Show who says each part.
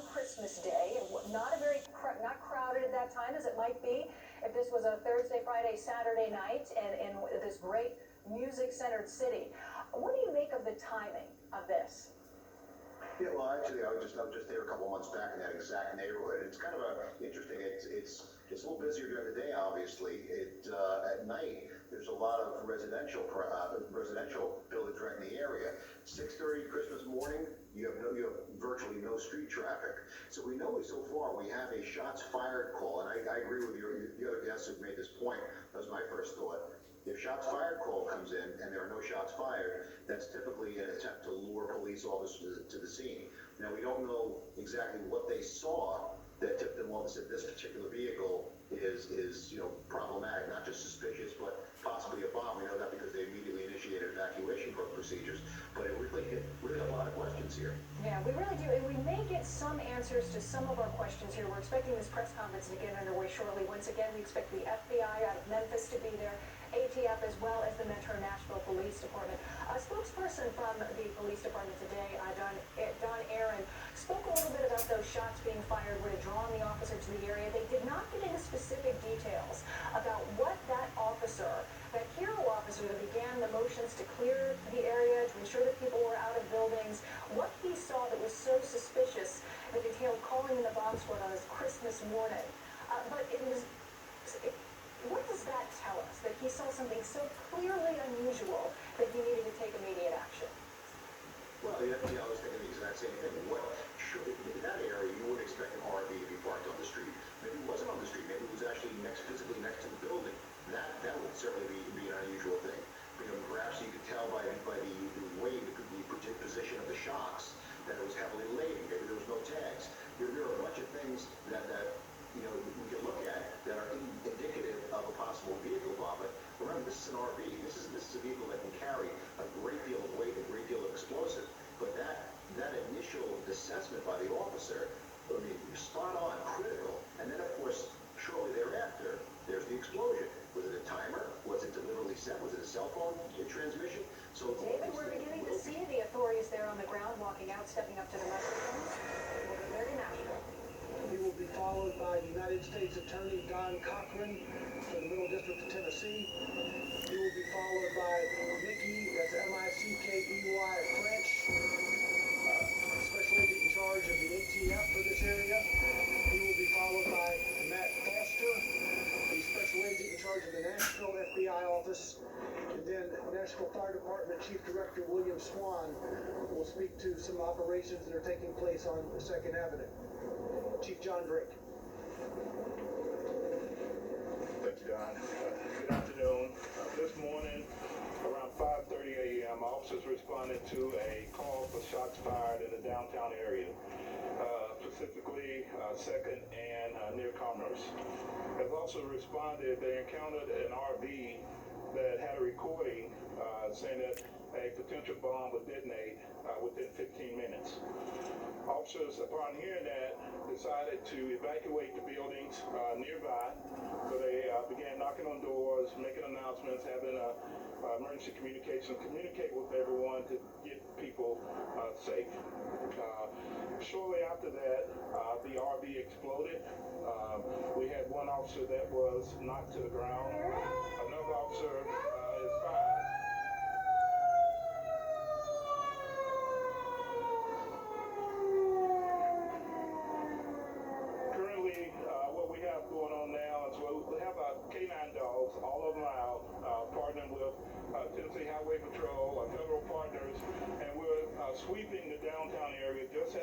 Speaker 1: on Christmas Day, and not a very not crowded at that time as it might be if this was a Thursday, Friday, Saturday night, and in this great music-centered city. What do you make of the timing of this?
Speaker 2: Yeah, well, actually, I was just there a couple months back in that exact neighborhood. It's kind of interesting. It's a little busier during the day, obviously. At night, there's a lot of residential buildings right in the area. 6:30 Christmas morning, you have virtually no street traffic. So we know so far we have a shots fired call, and I agree with the other guests who've made this point. That was my first thought. If shots fired call comes in and there are no shots fired, that's typically an attempt to lure police officers to the scene. Now, we don't know exactly what they saw that tipped them off that this particular vehicle is problematic, not just suspicious, but possibly a bomb. We know that because they immediately initiated evacuation procedures. But it really a lot of questions here.
Speaker 1: Yeah, we really do, and we may get some answers to some of our questions here. We're expecting this press conference to get underway shortly. Once again, we expect the FBI out of Memphis to be there, ATF, as well as the Metro Nashville Police Department. A spokesperson from the police department today, Don Aaron, spoke a little bit about those shots being fired would have drawn the officer to the area. They did not get into specific details about what that hero officer that began the motions to clear the area, to ensure that people were out of buildings, what he saw that was so suspicious that entailed calling in the bomb squad on his Christmas morning. But what does that tell us? That he saw something so clearly unusual that he needed to take immediate action?
Speaker 2: Well, I was thinking the exact same thing. In that area, you would expect an RV to be parked on the street. Maybe it wasn't on the street. Maybe it was actually physically next to the building. That would certainly be an unusual thing. Perhaps you could tell by the way, the position of the shocks, that it was heavily laden. Maybe there was no tags. There are a bunch of things that we can look at that are indicative of a possible vehicle bomb. But remember, this is an RV. This is a vehicle that can carry a great deal of weight, a great deal of explosive. But that initial assessment by the officer, spot on, critical. And then, of course, shortly thereafter, there's the explosion. Was it a timer? Was it deliberately set? Was it a cell phone transmission? So,
Speaker 1: David, we're beginning to see the authorities there on the ground walking out, stepping up to the microphones. They're in Nashville.
Speaker 3: He will be followed by United States Attorney Don Cochran from the Middle District of Tennessee. He will be followed by Mickey, that's M-I-C-K-E-Y, French, Special Agent in charge of the ATF for this area. He will be followed by Matt Foster, the Special Agent in charge of the Nashville FBI office. And then Nashville Fire Department Chief Director William Swan will speak to some operations that are taking place on 2nd Avenue. Chief John Drake.
Speaker 4: Thank you, Don. Good afternoon. This morning, around 5:30 a.m., officers responded to a call for shots fired in the downtown area, specifically 2nd and near Commerce. As also responded, they encountered an RV that had a recording saying that a potential bomb would detonate within 15 minutes. Officers, upon hearing that, decided to evacuate the buildings nearby. So they began knocking on doors, making announcements, having emergency communicate with everyone to get people safe. Shortly after that, the RV exploded. We had one officer that was knocked to the ground. Another officer is fine. What we have going on now is we have K9 dogs, all of them out, partnering with Tennessee Highway Patrol, our federal partners, and we're sweeping